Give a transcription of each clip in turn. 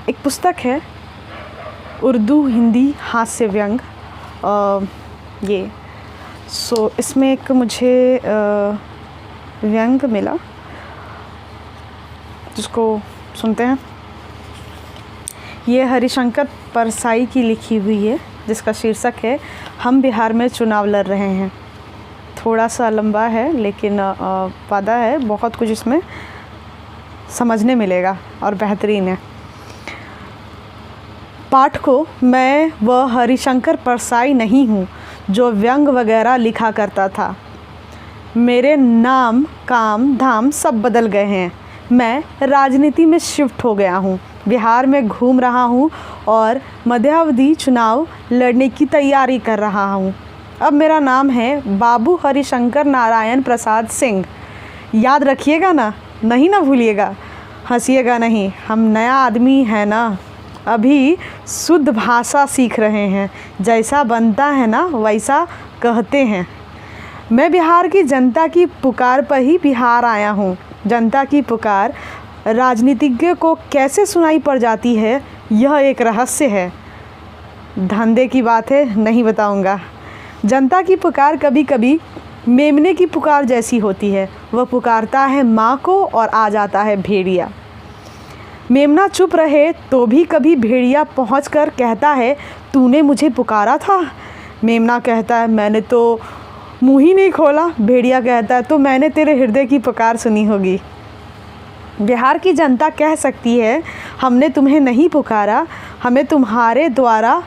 एक पुस्तक है उर्दू हिंदी हास्य व्यंग ये इसमें एक मुझे व्यंग मिला जिसको सुनते हैं। ये हरिशंकर परसाई की लिखी हुई है जिसका शीर्षक है हम बिहार में चुनाव लड़ रहे हैं। थोड़ा सा लंबा है लेकिन वादा है बहुत कुछ इसमें समझने मिलेगा और बेहतरीन है। पाठकों, मैं वह हरिशंकर परसाई नहीं हूँ जो व्यंग वगैरह लिखा करता था। मेरे नाम काम धाम सब बदल गए हैं। मैं राजनीति में शिफ्ट हो गया हूँ। बिहार में घूम रहा हूँ और मध्यावधि चुनाव लड़ने की तैयारी कर रहा हूँ। अब मेरा नाम है बाबू हरिशंकर नारायण प्रसाद सिंह। याद रखिएगा ना, नहीं ना भूलिएगा, हंसिएगा नहीं। हम नया आदमी है ना, अभी शुद्ध भाषा सीख रहे हैं। जैसा बनता है ना वैसा कहते हैं। मैं बिहार की जनता की पुकार पर ही बिहार आया हूँ। जनता की पुकार राजनीतिज्ञ को कैसे सुनाई पड़ जाती है यह एक रहस्य है। धंधे की बात है, नहीं बताऊँगा। जनता की पुकार कभी कभी मेमने की पुकार जैसी होती है। वह पुकारता है माँ को और आ जाता है भेड़िया। मेमना चुप रहे तो भी कभी भेड़िया पहुंचकर कहता है तूने मुझे पुकारा था। मेमना कहता है मैंने तो मुँह ही नहीं खोला। भेड़िया कहता है तो मैंने तेरे हृदय की पुकार सुनी होगी। बिहार की जनता कह सकती है हमने तुम्हें नहीं पुकारा, हमें तुम्हारे द्वारा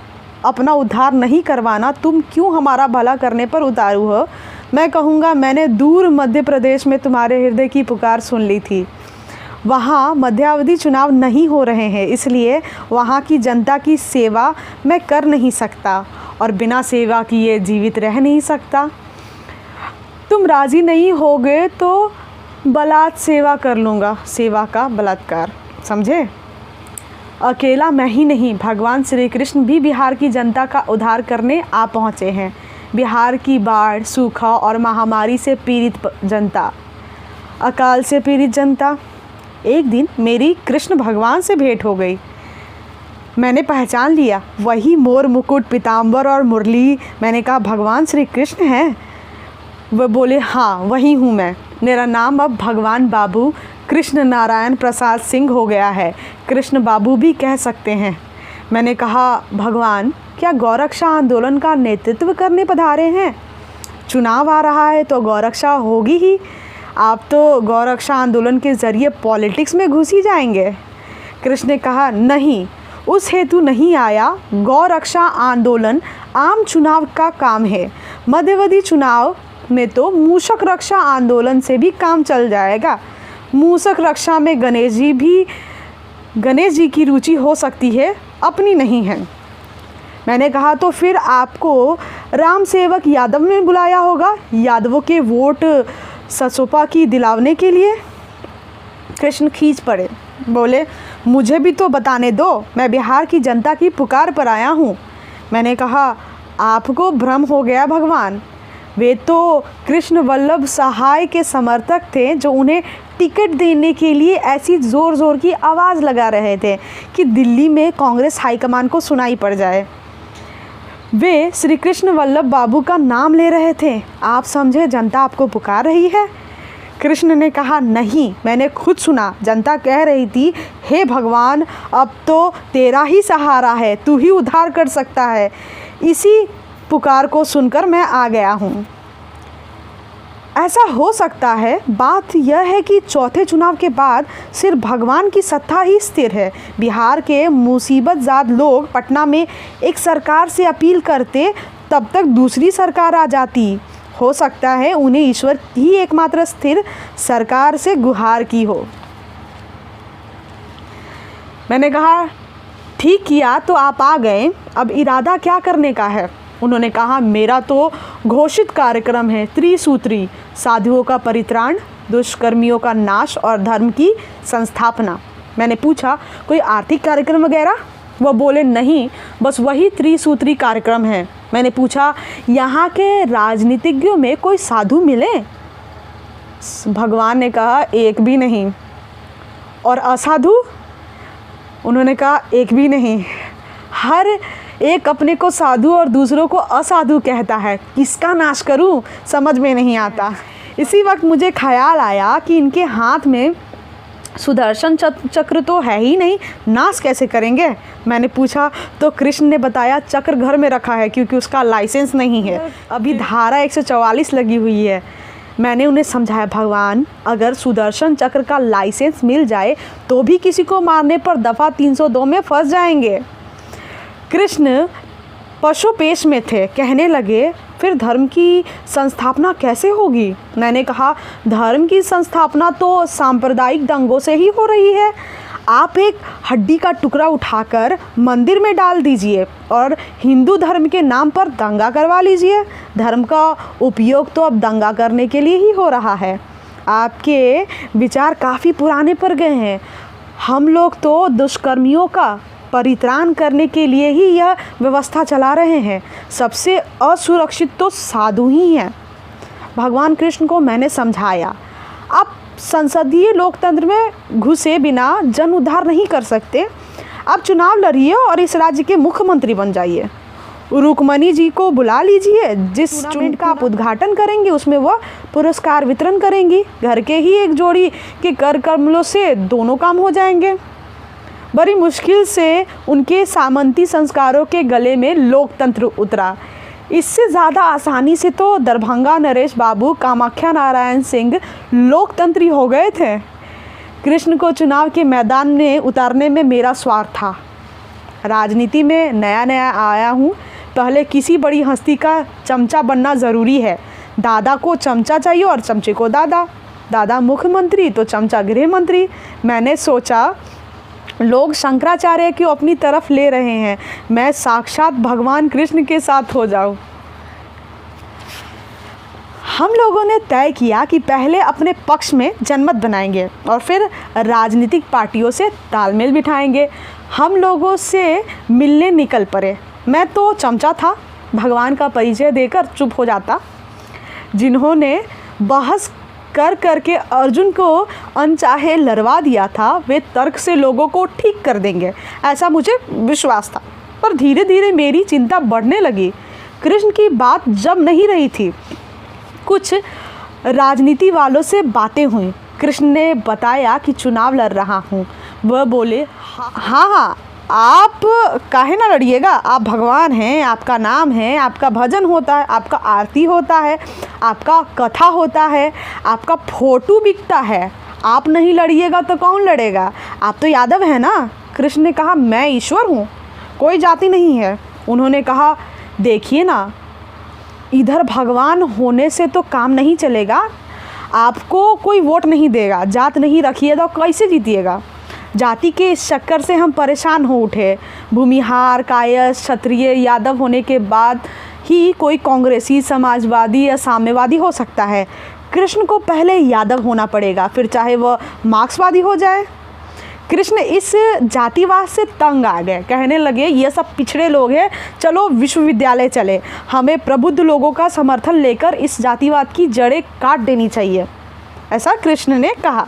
अपना उद्धार नहीं करवाना, तुम क्यों हमारा भला करने पर उतारू हो। मैं कहूँगा मैंने दूर मध्य प्रदेश में तुम्हारे हृदय की पुकार सुन ली थी। वहाँ मध्यावधि चुनाव नहीं हो रहे हैं, इसलिए वहाँ की जनता की सेवा मैं कर नहीं सकता और बिना सेवा किए जीवित रह नहीं सकता। तुम राज़ी नहीं होगे तो बलात् सेवा कर लूँगा। सेवा का बलात्कार, समझे। अकेला मैं ही नहीं, भगवान श्री कृष्ण भी बिहार की जनता का उद्धार करने आ पहुँचे हैं। बिहार की बाढ़, सूखा और महामारी से पीड़ित जनता, अकाल से पीड़ित जनता। एक दिन मेरी कृष्ण भगवान से भेंट हो गई। मैंने पहचान लिया, वही मोर मुकुट पीताम्बर और मुरली। मैंने कहा भगवान श्री कृष्ण हैं? वह बोले हाँ वही हूँ मैं। मेरा नाम अब भगवान बाबू कृष्ण नारायण प्रसाद सिंह हो गया है। कृष्ण बाबू भी कह सकते हैं। मैंने कहा भगवान क्या गौरक्षा आंदोलन का नेतृत्व करने पधारे हैं? चुनाव आ रहा है तो गौरक्षा होगी ही। आप तो गौरक्षा आंदोलन के ज़रिए पॉलिटिक्स में घुस ही जाएंगे। कृष्ण ने कहा नहीं, उस हेतु नहीं आया। गौरक्षा आंदोलन आम चुनाव का काम है। मध्यावधि चुनाव में तो मूषक रक्षा आंदोलन से भी काम चल जाएगा। मूषक रक्षा में गणेश जी की रुचि हो सकती है, अपनी नहीं है। मैंने कहा तो फिर आपको राम सेवक यादव में बुलाया होगा, यादवों के वोट ससोपा की दिलाने के लिए। कृष्ण खींच पड़े, बोले मुझे भी तो बताने दो, मैं बिहार की जनता की पुकार पर आया हूँ। मैंने कहा आपको भ्रम हो गया भगवान। वे तो कृष्ण वल्लभ सहाय के समर्थक थे जो उन्हें टिकट देने के लिए ऐसी ज़ोर ज़ोर की आवाज़ लगा रहे थे कि दिल्ली में कांग्रेस हाईकमान को सुनाई पड़ जाए। वे श्री कृष्ण वल्लभ बाबू का नाम ले रहे थे। आप समझे जनता आपको पुकार रही है? कृष्ण ने कहा नहीं, मैंने खुद सुना। जनता कह रही थी हे भगवान अब तो तेरा ही सहारा है, तू ही उद्धार कर सकता है। इसी पुकार को सुनकर मैं आ गया हूँ। ऐसा हो सकता है। बात यह है कि चौथे चुनाव के बाद सिर्फ भगवान की सत्ता ही स्थिर है। बिहार के मुसीबतज़ाद लोग पटना में एक सरकार से अपील करते, तब तक दूसरी सरकार आ जाती। हो सकता है उन्हें ईश्वर ही एकमात्र स्थिर सरकार से गुहार की हो। मैंने कहा ठीक किया तो आप आ गए, अब इरादा क्या करने का है? उन्होंने कहा मेरा तो घोषित कार्यक्रम है त्रिसूत्री, साधुओं का परित्राण, दुष्कर्मियों का नाश और धर्म की संस्थापना। मैंने पूछा कोई आर्थिक कार्यक्रम वगैरह? वह बोले नहीं, बस वही त्रिसूत्री कार्यक्रम है। मैंने पूछा यहाँ के राजनीतिज्ञों में कोई साधु मिले? भगवान ने कहा एक भी नहीं। और असाधु? उन्होंने कहा, एक भी नहीं। हर एक अपने को साधु और दूसरों को असाधु कहता है, किसका नाश करूं समझ में नहीं आता। इसी वक्त मुझे ख्याल आया कि इनके हाथ में सुदर्शन चक्र तो है ही नहीं, नाश कैसे करेंगे। मैंने पूछा तो कृष्ण ने बताया, चक्र घर में रखा है क्योंकि उसका लाइसेंस नहीं है, अभी धारा 144 लगी हुई है। मैंने उन्हें समझाया, भगवान अगर सुदर्शन चक्र का लाइसेंस मिल जाए तो भी किसी को मारने पर दफ़ा 302 में फंस जाएंगे। कृष्ण पशुपेश में थे, कहने लगे, फिर धर्म की संस्थापना कैसे होगी। मैंने कहा, धर्म की संस्थापना तो सांप्रदायिक दंगों से ही हो रही है। आप एक हड्डी का टुकड़ा उठाकर मंदिर में डाल दीजिए और हिंदू धर्म के नाम पर दंगा करवा लीजिए। धर्म का उपयोग तो अब दंगा करने के लिए ही हो रहा है। आपके विचार काफ़ी पुराने पर गए हैं। हम लोग तो दुष्कर्मियों का परित्राण करने के लिए ही यह व्यवस्था चला रहे हैं। सबसे असुरक्षित तो साधु ही हैं। भगवान कृष्ण को मैंने समझाया, आप संसदीय लोकतंत्र में घुसे बिना जन उद्धार नहीं कर सकते। आप चुनाव लड़िए और इस राज्य के मुख्यमंत्री बन जाइए। रुक्मणी जी को बुला लीजिए, जिस टूर्नामेंट का आप उद्घाटन करेंगे उसमें वह पुरस्कार वितरण करेंगी। घर के ही एक जोड़ी के कर कमलों से दोनों काम हो जाएंगे। बड़ी मुश्किल से उनके सामंती संस्कारों के गले में लोकतंत्र उतरा। इससे ज़्यादा आसानी से तो दरभंगा नरेश बाबू, कामाख्या नारायण सिंह लोकतंत्री हो गए थे। कृष्ण को चुनाव के मैदान में उतारने में मेरा स्वार्थ था। राजनीति में नया नया आया हूँ, पहले किसी बड़ी हस्ती का चमचा बनना ज़रूरी है। दादा को चमचा चाहिए और चमचे को दादा। दादा मुख्यमंत्री तो चमचा गृह मंत्री। मैंने सोचा, लोग शंकराचार्य को अपनी तरफ ले रहे हैं, मैं साक्षात भगवान कृष्ण के साथ हो जाऊं। हम लोगों ने तय किया कि पहले अपने पक्ष में जनमत बनाएंगे और फिर राजनीतिक पार्टियों से तालमेल बिठाएंगे। हम लोगों से मिलने निकल पड़े। मैं तो चमचा था, भगवान का परिचय देकर चुप हो जाता। जिन्होंने बहस कर करके अर्जुन को अनचाहे लड़वा दिया था, वे तर्क से लोगों को ठीक कर देंगे, ऐसा मुझे विश्वास था। पर धीरे धीरे मेरी चिंता बढ़ने लगी। कृष्ण की बात जब नहीं रही थी। कुछ राजनीति वालों से बातें हुई। कृष्ण ने बताया कि चुनाव लड़ रहा हूँ। वह बोले, हाँ, आप काहे ना लड़िएगा, आप भगवान हैं, आपका नाम है, आपका भजन होता है, आपका आरती होता है, आपका कथा होता है, आपका फोटो बिकता है। आप नहीं लड़िएगा तो कौन लड़ेगा, आप तो यादव हैं ना। कृष्ण ने कहा, मैं ईश्वर हूँ, कोई जाति नहीं है। उन्होंने कहा, देखिए ना, इधर भगवान होने से तो काम नहीं चलेगा। आपको कोई वोट नहीं देगा, जात नहीं रखिएगा तो कैसे जीतिएगा। जाति के इस चक्कर से हम परेशान हो उठे। भूमिहार, कायस्थ, क्षत्रिय, यादव होने के बाद ही कोई कांग्रेसी, समाजवादी या साम्यवादी हो सकता है। कृष्ण को पहले यादव होना पड़ेगा, फिर चाहे वह मार्क्सवादी हो जाए। कृष्ण इस जातिवाद से तंग आ गए, कहने लगे, ये सब पिछड़े लोग हैं, चलो विश्वविद्यालय चले। हमें प्रबुद्ध लोगों का समर्थन लेकर इस जातिवाद की जड़ें काट देनी चाहिए, ऐसा कृष्ण ने कहा।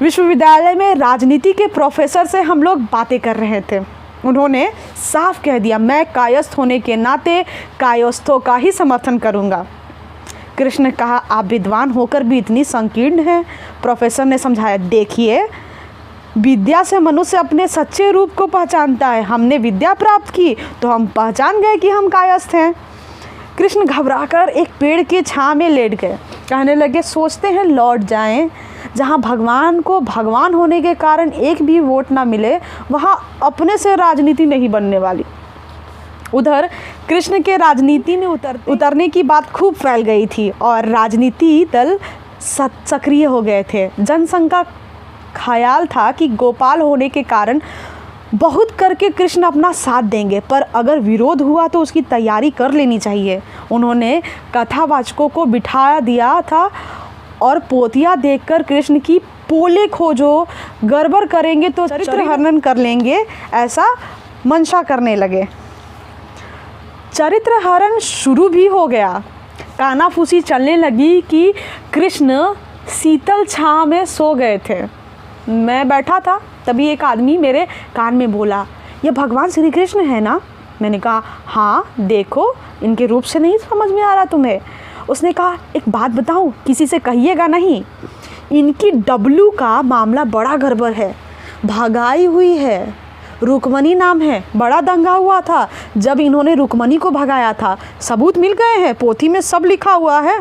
विश्वविद्यालय में राजनीति के प्रोफेसर से हम लोग बातें कर रहे थे। उन्होंने साफ कह दिया, मैं कायस्थ होने के नाते कायस्थों का ही समर्थन करूंगा। कृष्ण ने कहा, आप विद्वान होकर भी इतनी संकीर्ण हैं। प्रोफेसर ने समझाया, देखिए, विद्या से मनुष्य अपने सच्चे रूप को पहचानता है। हमने विद्या प्राप्त की तो हम पहचान गए कि हम कायस्थ हैं। कृष्ण घबराकर एक पेड़ की छांव में लेट गए, कहने लगे, सोचते हैं लौट जाएं। जहाँ भगवान को भगवान होने के कारण एक भी वोट ना मिले, वहाँ अपने से राजनीति नहीं बनने वाली। उधर कृष्ण के राजनीति में उतरने की बात खूब फैल गई थी और राजनीति दल सक्रिय हो गए थे। जनसंघ का ख्याल था कि गोपाल होने के कारण बहुत करके कृष्ण अपना साथ देंगे, पर अगर विरोध हुआ तो उसकी तैयारी कर लेनी चाहिए। उन्होंने कथावाचकों को बिठा दिया था और पोतियाँ देखकर कृष्ण की पोले खोजो, गड़बड़ करेंगे तो चरित्र हनन कर लेंगे, ऐसा मंशा करने लगे। चरित्र हरण शुरू भी हो गया। कानाफूसी चलने लगी कि कृष्ण शीतल छांव में सो गए थे। मैं बैठा था, तभी एक आदमी मेरे कान में बोला, ये भगवान श्री कृष्ण है ना? मैंने कहा हाँ, देखो इनके रूप से नहीं समझ में आ रहा तुम्हें? उसने कहा एक बात बताऊं, किसी से कहिएगा नहीं, इनकी डब्लू का मामला बड़ा गड़बड़ है, भगाई हुई है, रुक्मणी नाम है, बड़ा दंगा हुआ था जब इन्होंने रुक्मणी को भगाया था, सबूत मिल गए हैं, पोथी में सब लिखा हुआ है।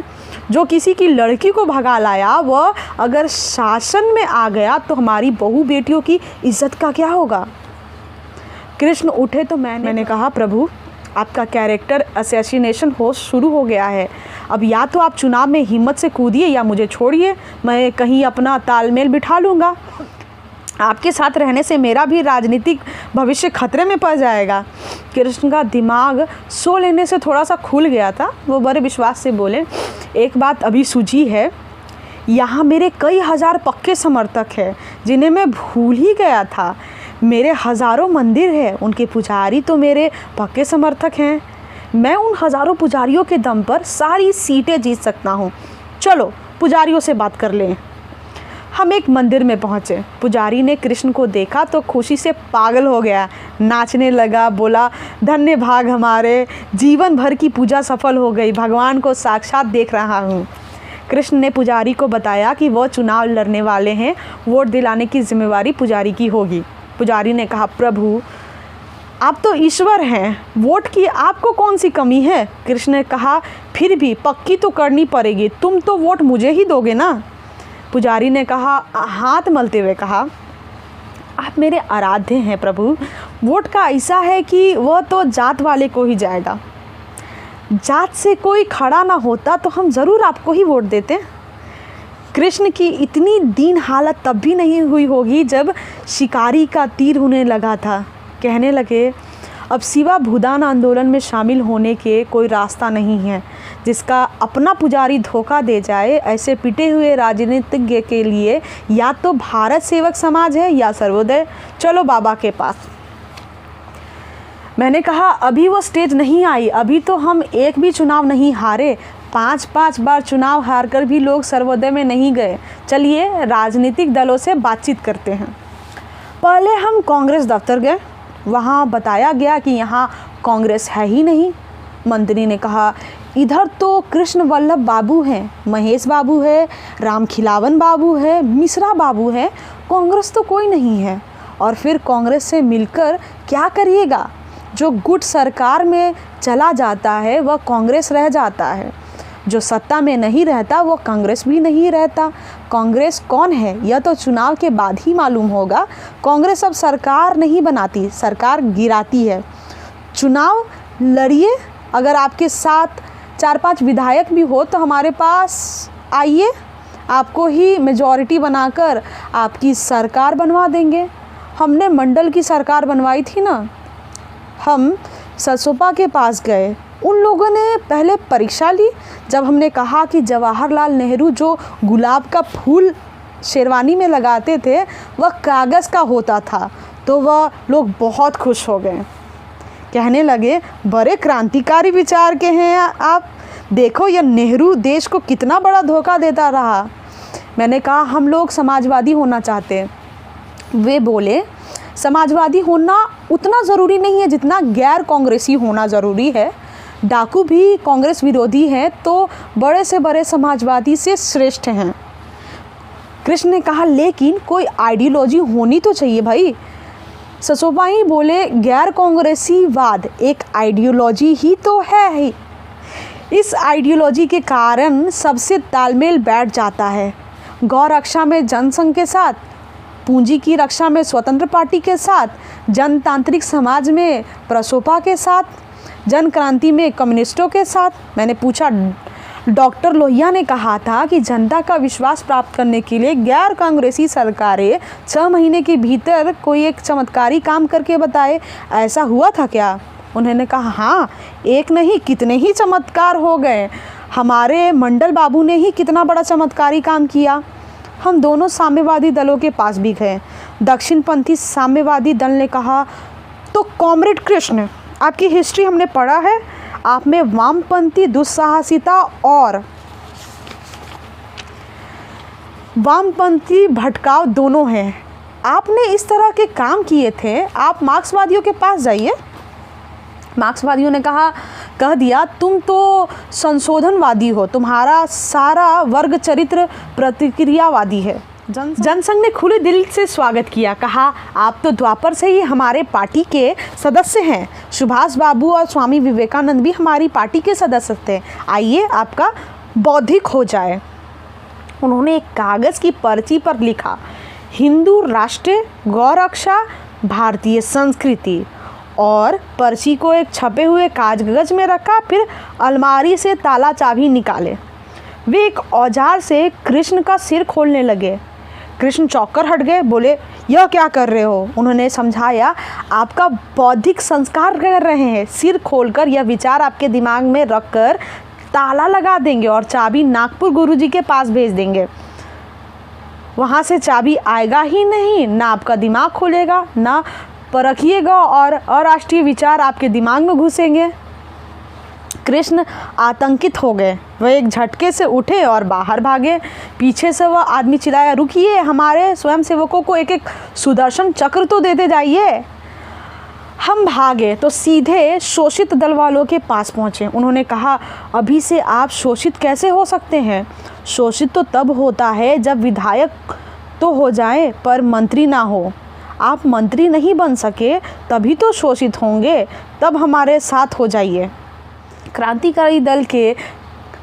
जो किसी की लड़की को भगा लाया वह अगर शासन में आ गया तो हमारी बहू बेटियों की इज्जत का क्या होगा? कृष्ण उठे तो मैंने कहा प्रभु, आपका कैरेक्टर असैसिनेशन हो शुरू हो गया है, अब या तो आप चुनाव में हिम्मत से कूदिए या मुझे छोड़िए, मैं कहीं अपना तालमेल बिठा लूँगा। आपके साथ रहने से मेरा भी राजनीतिक भविष्य खतरे में पड़ जाएगा। कृष्ण का दिमाग सो लेने से थोड़ा सा खुल गया था। वो बड़े विश्वास से बोले, एक बात अभी सूझी है, यहाँ मेरे कई हजार पक्के समर्थक हैं जिन्हें मैं भूल ही गया था। मेरे हज़ारों मंदिर हैं, उनके पुजारी तो मेरे पक्के समर्थक हैं। मैं उन हज़ारों पुजारियों के दम पर सारी सीटें जीत सकता हूँ। चलो पुजारियों से बात कर लें। हम एक मंदिर में पहुँचे। पुजारी ने कृष्ण को देखा तो खुशी से पागल हो गया, नाचने लगा, बोला धन्य भाग हमारे, जीवन भर की पूजा सफल हो गई, भगवान को साक्षात देख रहा हूँ। कृष्ण ने पुजारी को बताया कि वह चुनाव लड़ने वाले हैं, वोट दिलाने की जिम्मेवारी पुजारी की होगी। पुजारी ने कहा प्रभु आप तो ईश्वर हैं, वोट की आपको कौन सी कमी है? कृष्ण ने कहा फिर भी पक्की तो करनी पड़ेगी, तुम तो वोट मुझे ही दोगे ना? पुजारी ने कहा, हाथ मलते हुए कहा, आप मेरे आराध्य हैं प्रभु, वोट का ऐसा है कि वह तो जात वाले को ही जाएगा। जात से कोई खड़ा ना होता तो हम ज़रूर आपको ही वोट देते। कृष्ण की इतनी दीन हालत तब भी नहीं हुई होगी जब शिकारी का तीर होने लगा था। कहने लगे, अब सिवा भूदान आंदोलन में शामिल होने के कोई रास्ता नहीं है। जिसका अपना पुजारी धोखा दे जाए, ऐसे पिटे हुए राजनीतिज्ञ के लिए या तो भारत सेवक समाज है या सर्वोदय। चलो बाबा के पास। मैंने कहा अभी वो स्टेज नहीं आई, अभी तो हम एक भी चुनाव नहीं हारे, 5 बार चुनाव हारकर भी लोग सर्वोदय में नहीं गए। चलिए राजनीतिक दलों से बातचीत करते हैं। पहले हम कांग्रेस दफ्तर गए, वहाँ बताया गया कि यहाँ कांग्रेस है ही नहीं। मंत्री ने कहा इधर तो कृष्ण वल्लभ बाबू हैं, महेश बाबू है, राम खिलावन बाबू है, मिश्रा बाबू है, कांग्रेस तो कोई नहीं है। और फिर कांग्रेस से मिलकर क्या करिएगा? जो गुट सरकार में चला जाता है वह कांग्रेस रह जाता है, जो सत्ता में नहीं रहता वो कांग्रेस भी नहीं रहता। कांग्रेस कौन है यह तो चुनाव के बाद ही मालूम होगा। कांग्रेस अब सरकार नहीं बनाती, सरकार गिराती है। चुनाव लड़िए, अगर आपके साथ 4-5 विधायक भी हो तो हमारे पास आइए, आपको ही मेजॉरिटी बनाकर आपकी सरकार बनवा देंगे। हमने मंडल की सरकार बनवाई थी ना। हम सरसोपा के पास गए, उन लोगों ने पहले परीक्षा ली। जब हमने कहा कि जवाहरलाल नेहरू जो गुलाब का फूल शेरवानी में लगाते थे वह कागज़ का होता था, तो वह लोग बहुत खुश हो गए। कहने लगे बड़े क्रांतिकारी विचार के हैं आप, देखो यह नेहरू देश को कितना बड़ा धोखा देता रहा। मैंने कहा हम लोग समाजवादी होना चाहते हैं। वे बोले समाजवादी होना उतना ज़रूरी नहीं है जितना गैर कांग्रेसी होना ज़रूरी है। डाकू भी कांग्रेस विरोधी हैं तो बड़े से बड़े समाजवादी से श्रेष्ठ हैं। कृष्ण ने कहा लेकिन कोई आइडियोलॉजी होनी तो चाहिए भाई। ससोबाई बोले गैर कांग्रेसी वाद एक आइडियोलॉजी ही तो है ही। इस आइडियोलॉजी के कारण सबसे तालमेल बैठ जाता है। गौ रक्षा में जनसंघ के साथ, पूंजी की रक्षा में स्वतंत्र पार्टी के साथ, जनतांत्रिक समाज में प्रसोपा के साथ, जन क्रांति में कम्युनिस्टों के साथ। मैंने पूछा, डॉक्टर लोहिया ने कहा था कि जनता का विश्वास प्राप्त करने के लिए गैर कांग्रेसी सरकारें 6 महीने के भीतर कोई एक चमत्कारी काम करके बताए, ऐसा हुआ था क्या? उन्होंने कहा हाँ, एक नहीं कितने ही चमत्कार हो गए। हमारे मंडल बाबू ने ही कितना बड़ा चमत्कारी काम किया। हम दोनों साम्यवादी दलों के पास भी गए। दक्षिणपंथी साम्यवादी दल ने कहा तो कॉमरेड कृष्ण, आपकी हिस्ट्री हमने पढ़ा है, आप में वामपंथी दुस्साहसिता और वामपंथी भटकाव दोनों हैं। आपने इस तरह के काम किए थे, आप मार्क्सवादियों के पास जाइए। मार्क्सवादियों ने कह दिया तुम तो संशोधनवादी हो, तुम्हारा सारा वर्ग चरित्र प्रतिक्रियावादी है। जनसंघ ने खुले दिल से स्वागत किया, कहा आप तो द्वापर से ही हमारे पार्टी के सदस्य हैं, सुभाष बाबू और स्वामी विवेकानंद भी हमारी पार्टी के सदस्य थे, आइए आपका बौद्धिक हो जाए। उन्होंने एक कागज़ की पर्ची पर लिखा, हिंदू राष्ट्र गौरक्षा भारतीय संस्कृति, और पर्ची को एक छपे हुए कागज में रखा। फिर अलमारी से ताला चाबी निकाले। वे एक औजार से कृष्ण का सिर खोलने लगे। कृष्ण चौंक कर हट गए, बोले यह क्या कर रहे हो? उन्होंने समझाया, आपका बौद्धिक संस्कार कर रहे हैं, सिर खोलकर यह विचार आपके दिमाग में रखकर ताला लगा देंगे और चाबी नागपुर गुरुजी के पास भेज देंगे। वहाँ से चाबी आएगा ही नहीं, ना आपका दिमाग खुलेगा, ना परखिएगा और अराष्ट्रीय विचार आपके दिमाग में घुसेंगे। कृष्ण आतंकित हो गए। वह एक झटके से उठे और बाहर भागे। पीछे से वह आदमी चिल्लाया, रुकिए, हमारे स्वयंसेवकों को एक एक सुदर्शन चक्र तो देते जाइए। हम भागे तो सीधे शोषित दल वालों के पास पहुँचे। उन्होंने कहा, अभी से आप शोषित कैसे हो सकते हैं? शोषित तो तब होता है जब विधायक तो हो जाए पर मंत्री ना हो। आप मंत्री नहीं बन सके तभी तो शोषित होंगे, तब हमारे साथ हो जाइए। क्रांतिकारी दल के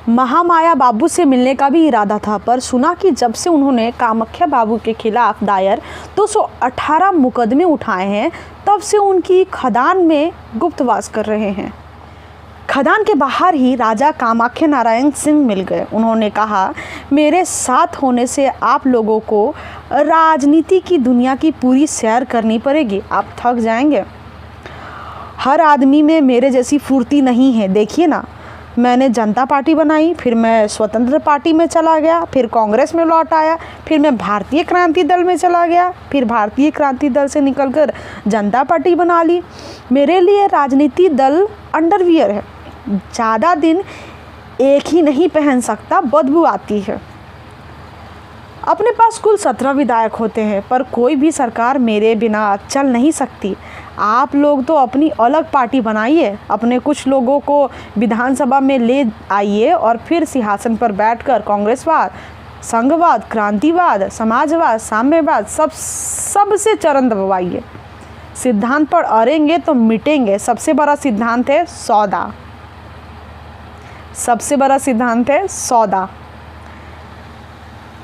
महामाया बाबू से मिलने का भी इरादा था, पर सुना कि जब से उन्होंने कामाख्या बाबू के खिलाफ दायर 218 मुकदमे उठाए हैं, तब से उनकी खदान में गुप्तवास कर रहे हैं। खदान के बाहर ही राजा कामाख्या नारायण सिंह मिल गए। उन्होंने कहा, मेरे साथ होने से आप लोगों को राजनीति की दुनिया की पूरी सैर करनी पड़ेगी, आप थक जाएंगे। हर आदमी में मेरे जैसी फुर्ती नहीं है। देखिए ना, मैंने जनता पार्टी बनाई, फिर मैं स्वतंत्र पार्टी में चला गया, फिर कांग्रेस में लौट आया, फिर मैं भारतीय क्रांति दल में चला गया, फिर भारतीय क्रांति दल से निकलकर जनता पार्टी बना ली। मेरे लिए राजनीति दल अंडरवियर है, ज़्यादा दिन एक ही नहीं पहन सकता, बदबू आती है। अपने पास कुल 17 विधायक होते हैं, पर कोई भी सरकार मेरे बिना चल नहीं सकती। आप लोग तो अपनी अलग पार्टी बनाइए, अपने कुछ लोगों को विधानसभा में ले आइए और फिर सिंहासन पर बैठकर कांग्रेसवाद, संघवाद, क्रांतिवाद, समाजवाद, साम्यवाद सब से चरण दबवाइए। सिद्धांत पर अड़ेंगे तो मिटेंगे। सबसे बड़ा सिद्धांत है सौदा। सबसे बड़ा सिद्धांत है सौदा।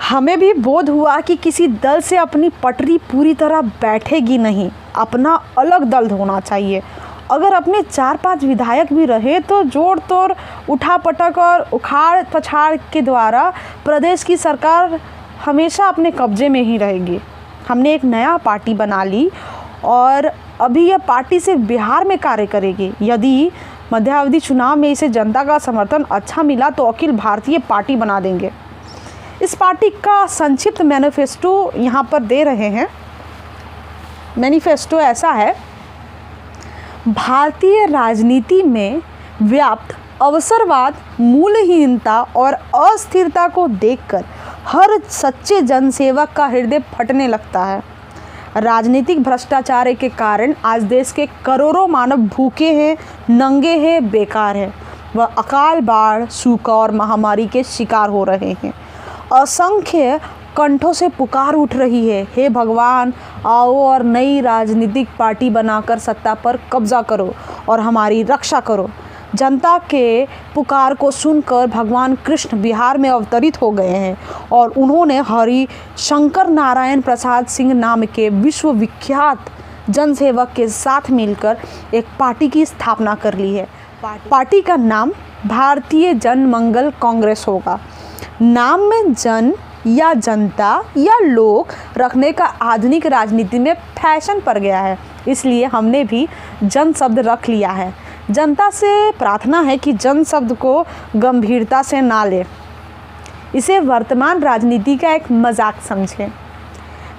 हमें भी बोध हुआ कि किसी दल से अपनी पटरी पूरी तरह बैठेगी नहीं, अपना अलग दल होना चाहिए। अगर अपने 4-5 विधायक भी रहे तो जोड़ तोड़, उठापटक और उखाड़ पछाड़ के द्वारा प्रदेश की सरकार हमेशा अपने कब्जे में ही रहेगी। हमने एक नया पार्टी बना ली और अभी यह पार्टी सिर्फ बिहार में कार्य करेगी। यदि मध्यावधि चुनाव में इसे जनता का समर्थन अच्छा मिला तो अखिल भारतीय पार्टी बना देंगे। इस पार्टी का संक्षिप्त मैनिफेस्टो यहाँ पर दे रहे हैं। मैनिफेस्टो ऐसा है, भारतीय राजनीति में व्याप्त अवसरवाद, मूल्यहीनता और अस्थिरता को देखकर हर सच्चे जनसेवक का हृदय फटने लगता है। राजनीतिक भ्रष्टाचार के कारण आज देश के करोड़ों मानव भूखे हैं, नंगे हैं, बेकार हैं। वह अकाल, बाढ़, सूखा और महामारी के शिकार हो रहे हैं। असंख्य कंठों से पुकार उठ रही है, हे भगवान, आओ और नई राजनीतिक पार्टी बनाकर सत्ता पर कब्जा करो और हमारी रक्षा करो। जनता के पुकार को सुनकर भगवान कृष्ण बिहार में अवतरित हो गए हैं और उन्होंने हरि शंकर नारायण प्रसाद सिंह नाम के विश्वविख्यात जनसेवक के साथ मिलकर एक पार्टी की स्थापना कर ली है। पार्टी का नाम भारतीय जन मंगल कांग्रेस होगा। नाम में जन या जनता या लोग रखने का आधुनिक राजनीति में फैशन पड़ गया है, इसलिए हमने भी जन शब्द रख लिया है। जनता से प्रार्थना है कि जन शब्द को गंभीरता से ना ले, इसे वर्तमान राजनीति का एक मजाक समझें।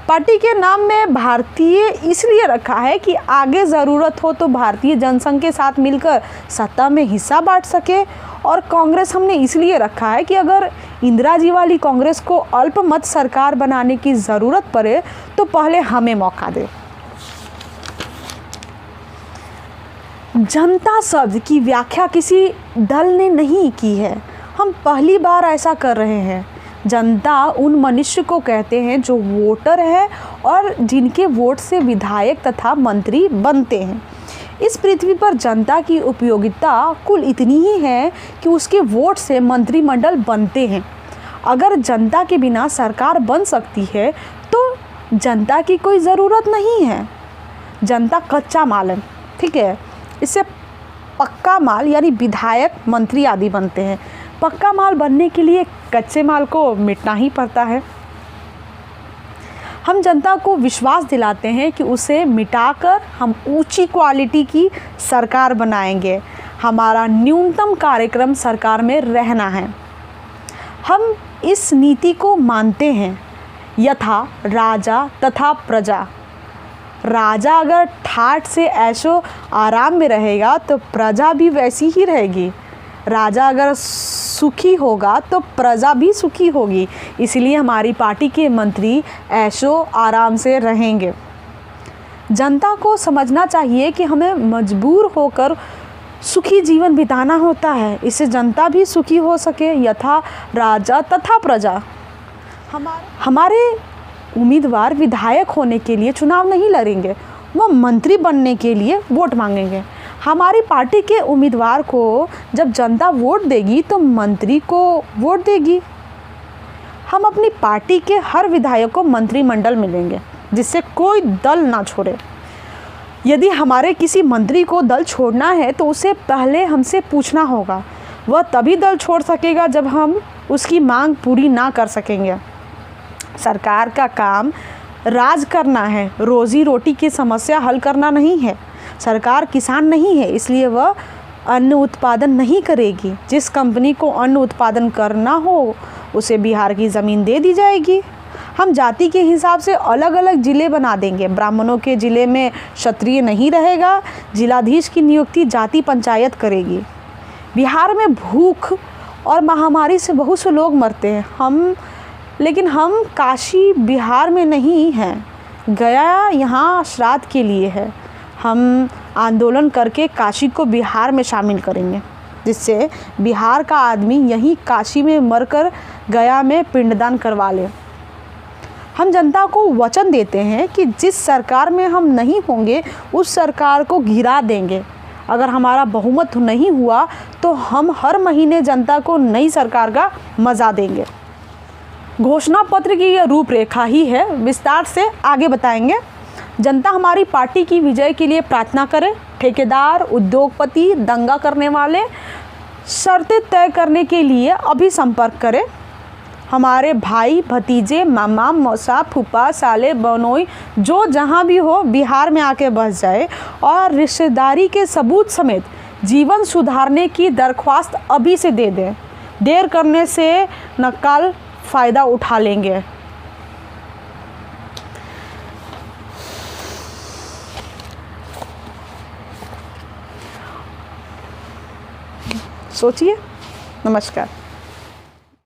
पार्टी के नाम में भारतीय इसलिए रखा है कि आगे ज़रूरत हो तो भारतीय जनसंघ के साथ मिलकर सत्ता में हिस्सा बांट सके। और कांग्रेस हमने इसलिए रखा है कि अगर इंदिरा जी वाली कांग्रेस को अल्पमत सरकार बनाने की ज़रूरत पड़े तो पहले हमें मौका दे। जनता शब्द की व्याख्या किसी दल ने नहीं की है, हम पहली बार ऐसा कर रहे हैं। जनता उन मनुष्य को कहते हैं जो वोटर है और जिनके वोट से विधायक तथा मंत्री बनते हैं। इस पृथ्वी पर जनता की उपयोगिता कुल इतनी ही है कि उसके वोट से मंत्रिमंडल बनते हैं। अगर जनता के बिना सरकार बन सकती है तो जनता की कोई ज़रूरत नहीं है। जनता कच्चा माल है, ठीक है, इससे पक्का माल यानी विधायक मंत्री आदि बनते हैं। पक्का माल बनने के लिए कच्चे माल को मिटना ही पड़ता है। हम जनता को विश्वास दिलाते हैं कि उसे मिटाकर हम ऊंची क्वालिटी की सरकार बनाएंगे। हमारा न्यूनतम कार्यक्रम सरकार में रहना है। हम इस नीति को मानते हैं, यथा राजा तथा प्रजा। राजा अगर ठाठ से ऐशो आराम में रहेगा तो प्रजा भी वैसी ही रहेगी। राजा अगर सुखी होगा तो प्रजा भी सुखी होगी। इसलिए हमारी पार्टी के मंत्री ऐशो आराम से रहेंगे। जनता को समझना चाहिए कि हमें मजबूर होकर सुखी जीवन बिताना होता है, इससे जनता भी सुखी हो सके, यथा राजा तथा प्रजा। हमारे उम्मीदवार विधायक होने के लिए चुनाव नहीं लड़ेंगे, वो मंत्री बनने के लिए वोट मांगेंगे। हमारी पार्टी के उम्मीदवार को जब जनता वोट देगी तो मंत्री को वोट देगी। हम अपनी पार्टी के हर विधायक को मंत्रिमंडल मिलेंगे, जिससे कोई दल ना छोड़े। यदि हमारे किसी मंत्री को दल छोड़ना है तो उसे पहले हमसे पूछना होगा। वह तभी दल छोड़ सकेगा जब हम उसकी मांग पूरी ना कर सकेंगे। सरकार का काम राज करना है, रोजी रोटी की समस्या हल करना नहीं है। सरकार किसान नहीं है, इसलिए वह अन्न उत्पादन नहीं करेगी। जिस कंपनी को अन्न उत्पादन करना हो उसे बिहार की ज़मीन दे दी जाएगी। हम जाति के हिसाब से अलग अलग ज़िले बना देंगे। ब्राह्मणों के ज़िले में क्षत्रिय नहीं रहेगा। जिलाधीश की नियुक्ति जाति पंचायत करेगी। बिहार में भूख और महामारी से बहुत से लोग मरते हैं, लेकिन हम काशी बिहार में नहीं हैं, गया यहाँ श्राद्ध के लिए है। हम आंदोलन करके काशी को बिहार में शामिल करेंगे, जिससे बिहार का आदमी यहीं काशी में मरकर गया में पिंडदान करवा ले। हम जनता को वचन देते हैं कि जिस सरकार में हम नहीं होंगे उस सरकार को गिरा देंगे। अगर हमारा बहुमत नहीं हुआ तो हम हर महीने जनता को नई सरकार का मज़ा देंगे। घोषणा पत्र की यह रूपरेखा ही है, विस्तार से आगे बताएंगे। जनता हमारी पार्टी की विजय के लिए प्रार्थना करे। ठेकेदार, उद्योगपति, दंगा करने वाले शर्तें तय करने के लिए अभी संपर्क करें। हमारे भाई, भतीजे, मामा, मौसा, फूफा, साले, बनोई जो जहाँ भी हो बिहार में आके बस जाए और रिश्तेदारी के सबूत समेत जीवन सुधारने की दरख्वास्त अभी से दे दें। देर करने से नकाल फ़ायदा उठा लेंगे। सोचिए। नमस्कार।